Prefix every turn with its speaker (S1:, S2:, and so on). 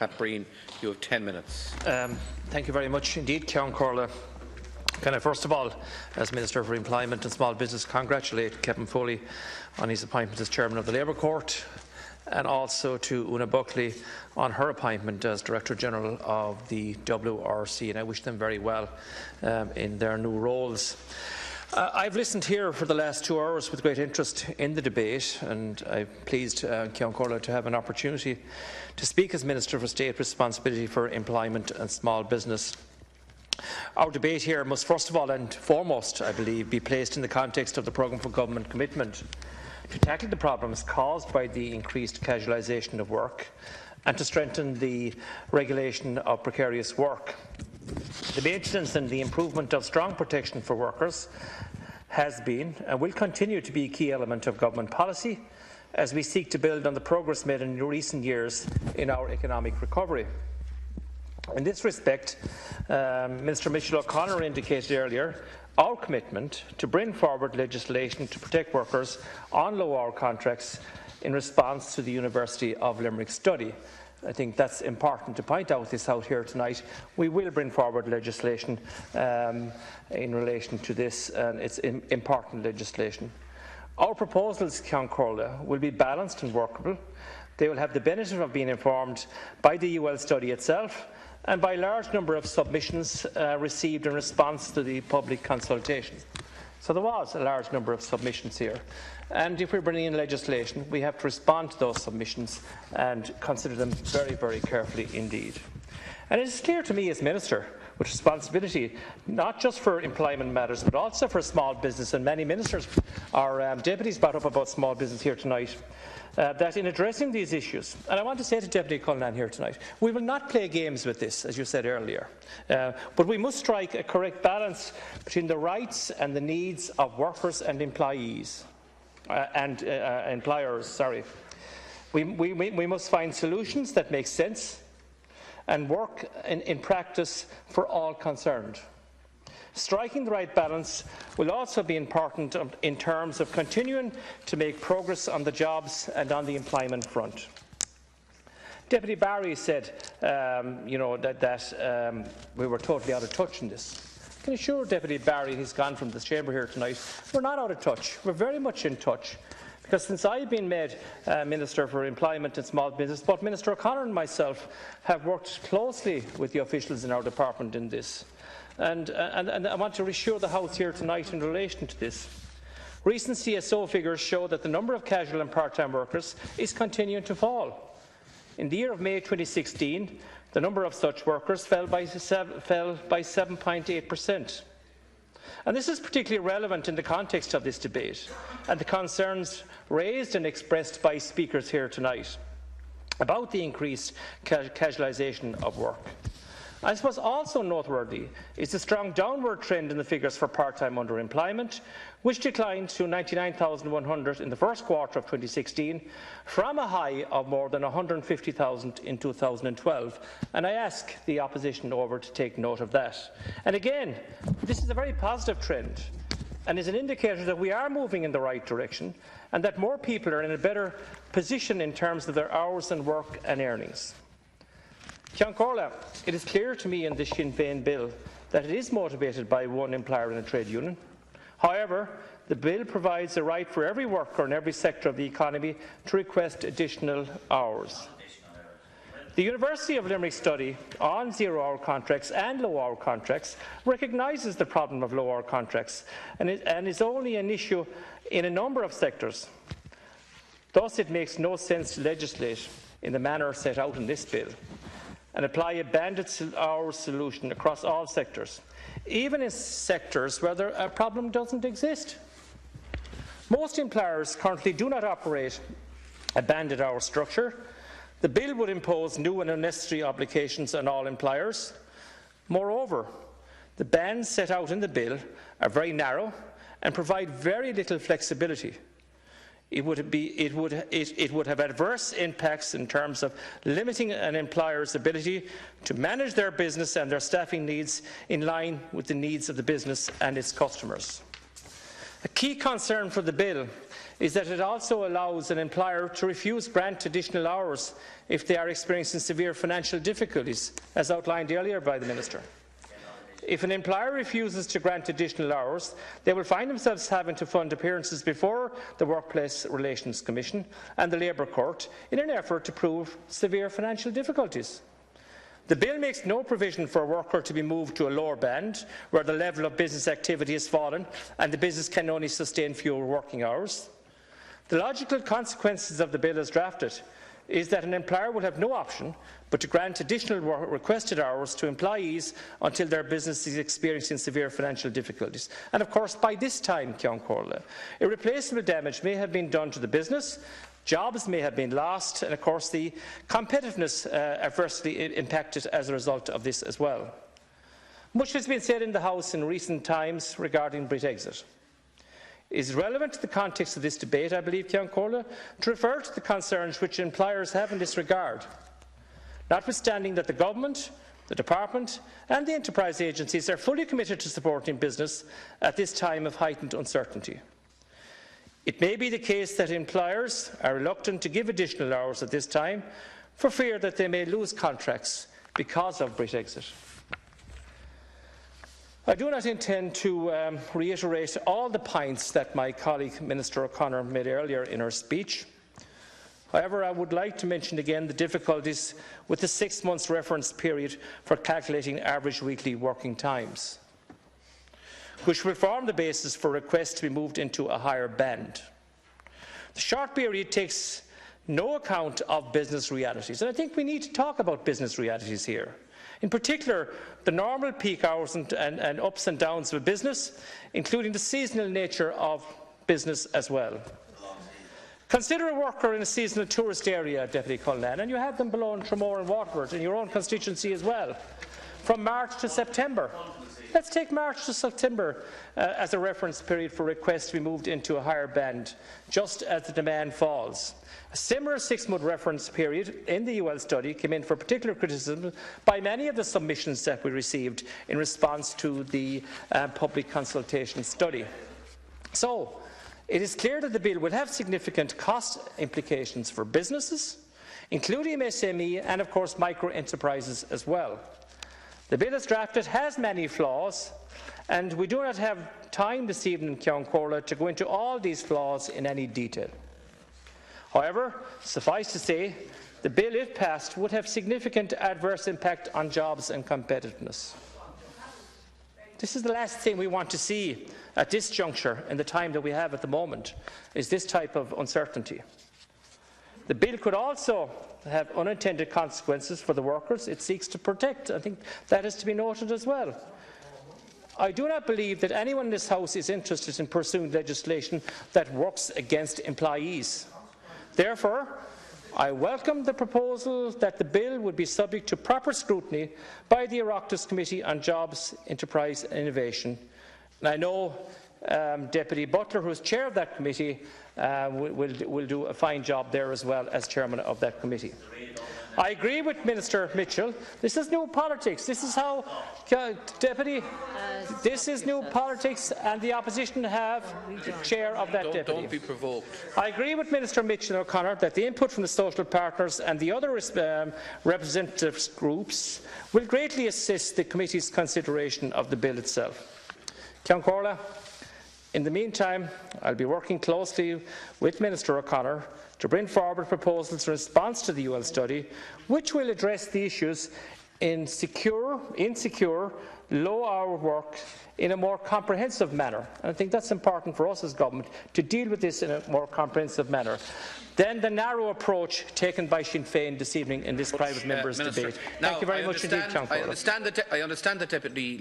S1: Pat Breen, you have 10 minutes.
S2: Thank you very much indeed, Ceann Comhairle. Can I first of all, as Minister for Employment and Small Business, congratulate Kevin Foley on his appointment as Chairman of the Labour Court, and also to Una Buckley on her appointment as Director General of the WRC, and I wish them very well in their new roles. I've listened here for the last 2 hours with great interest in the debate, and I'm pleased, Ceann Comhairle, to have an opportunity to speak as Minister for State Responsibility for Employment and Small Business. Our debate here must first of all and foremost, I believe, be placed in the context of the programme for government commitment to tackle the problems caused by the increased casualisation of work and to strengthen the regulation of precarious work. The maintenance and the improvement of strong protection for workers has been and will continue to be a key element of government policy as we seek to build on the progress made in recent years in our economic recovery. In this respect, Minister Michelle O'Connor indicated earlier our commitment to bring forward legislation to protect workers on low-hour contracts in response to the University of Limerick study. I think that's important to point this out here tonight. We will bring forward legislation in relation to this, and it's important legislation. Our proposals, Ceann Comhairle, will be balanced and workable. They will have the benefit of being informed by the UL study itself and by a large number of submissions received in response to the public consultation. So there was a large number of submissions here. And if we're bringing in legislation, we have to respond to those submissions and consider them very, very carefully indeed. And it is clear to me as Minister with responsibility, not just for employment matters, but also for small business, and many ministers or deputies brought up about small business here tonight, that in addressing these issues, and I want to say to Deputy Cullinan here tonight, we will not play games with this, as you said earlier, but we must strike a correct balance between the rights and the needs of workers and employees, employers. Sorry, we must find solutions that make sense and work in practice for all concerned. Striking the right balance will also be important in terms of continuing to make progress on the jobs and on the employment front. Deputy Barry said that we were totally out of touch in this. I can assure Deputy Barry, he's gone from this chamber here tonight, we're not out of touch. We're very much in touch. Because since I've been made Minister for Employment and Small Business, both Minister O'Connor and myself have worked closely with the officials in our department in this. And I want to reassure the House here tonight in relation to this. Recent CSO figures show that the number of casual and part-time workers is continuing to fall. In the year of May 2016, the number of such workers fell by 7.8%. And this is particularly relevant in the context of this debate and the concerns raised and expressed by speakers here tonight about the increased casualisation of work. I suppose also noteworthy is the strong downward trend in the figures for part-time underemployment, which declined to 99,100 in the first quarter of 2016 from a high of more than 150,000 in 2012. And I ask the opposition over to take note of that. And again, this is a very positive trend and is an indicator that we are moving in the right direction and that more people are in a better position in terms of their hours and work and earnings. Ceann Comhairle, it is clear to me in this Sinn Féin bill that it is motivated by one employer and a trade union. However, the bill provides a right for every worker in every sector of the economy to request additional hours. The University of Limerick study on zero-hour contracts and low-hour contracts recognises the problem of low-hour contracts and is only an issue in a number of sectors. Thus, it makes no sense to legislate in the manner set out in this bill and apply a banded hour solution across all sectors, even in sectors where a problem doesn't exist. Most employers currently do not operate a banded hour structure. The bill would impose new and unnecessary obligations on all employers. Moreover, the bands set out in the bill are very narrow and provide very little flexibility. It would have adverse impacts in terms of limiting an employer's ability to manage their business and their staffing needs in line with the needs of the business and its customers. A key concern for the bill is that it also allows an employer to refuse grant additional hours if they are experiencing severe financial difficulties, as outlined earlier by the Minister. If an employer refuses to grant additional hours, they will find themselves having to fund appearances before the Workplace Relations Commission and the Labour Court in an effort to prove severe financial difficulties. The bill makes no provision for a worker to be moved to a lower band where the level of business activity has fallen and the business can only sustain fewer working hours. The logical consequences of the bill as drafted is that an employer will have no option but to grant additional requested hours to employees until their business is experiencing severe financial difficulties. And of course, by this time, Ceann Comhairle, irreplaceable damage may have been done to the business, jobs may have been lost, and of course the competitiveness adversely impacted as a result of this as well. Much has been said in the House in recent times regarding Brexit. It is relevant to the context of this debate, I believe, Ceann Comhairle, to refer to the concerns which employers have in this regard, notwithstanding that the Government, the Department and the enterprise agencies are fully committed to supporting business at this time of heightened uncertainty. It may be the case that employers are reluctant to give additional hours at this time for fear that they may lose contracts because of Brexit. I do not intend to reiterate all the points that my colleague Minister O'Connor made earlier in her speech. However, I would like to mention again the difficulties with the 6 months reference period for calculating average weekly working times, which will form the basis for requests to be moved into a higher band. The short period takes no account of business realities, and I think we need to talk about business realities here. In particular, the normal peak hours and ups and downs of a business, including the seasonal nature of business as well. Consider a worker in a seasonal tourist area, Deputy Cullinan, and you have them below in Tramore and Waterford, in your own constituency as well, from March to September. Let's take March to September as a reference period for requests to be moved into a higher band, just as the demand falls. A similar 6-month reference period in the UL study came in for particular criticism by many of the submissions that we received in response to the public consultation study. So, it is clear that the bill will have significant cost implications for businesses, including SME and of course micro-enterprises as well. The bill as drafted has many flaws, and we do not have time this evening, Ceann Comhairle, to go into all these flaws in any detail. However, suffice to say, the bill, if passed, would have significant adverse impact on jobs and competitiveness. This is the last thing we want to see at this juncture in the time that we have at the moment, is this type of uncertainty. The bill could also have unintended consequences for the workers it seeks to protect. I think that is to be noted as well. I do not believe that anyone in this House is interested in pursuing legislation that works against employees. Therefore, I welcome the proposal that the bill would be subject to proper scrutiny by the Oireachtas Committee on Jobs, Enterprise and Innovation. And I know Deputy Butler, who is chair of that committee, will do a fine job there as well as chairman of that committee. I agree with Minister Mitchell. This is new politics. This is how, Deputy, this is new politics, and the opposition have the chair of that deputy.
S1: Don't be provoked.
S2: I agree with Minister Mitchell O'Connor that the input from the social partners and the other representative groups will greatly assist the committee's consideration of the bill itself. Ceann Comhairle, in the meantime, I'll be working closely with Minister O'Connor to bring forward proposals in response to the UL study, which will address the issues in insecure, low-hour work in a more comprehensive manner. And I think that's important for us as government, to deal with this in a more comprehensive manner than the narrow approach taken by Sinn Féin this evening in this private members' debate. Thank you very much indeed, Ceann Comhairle.
S1: I understand that Deputy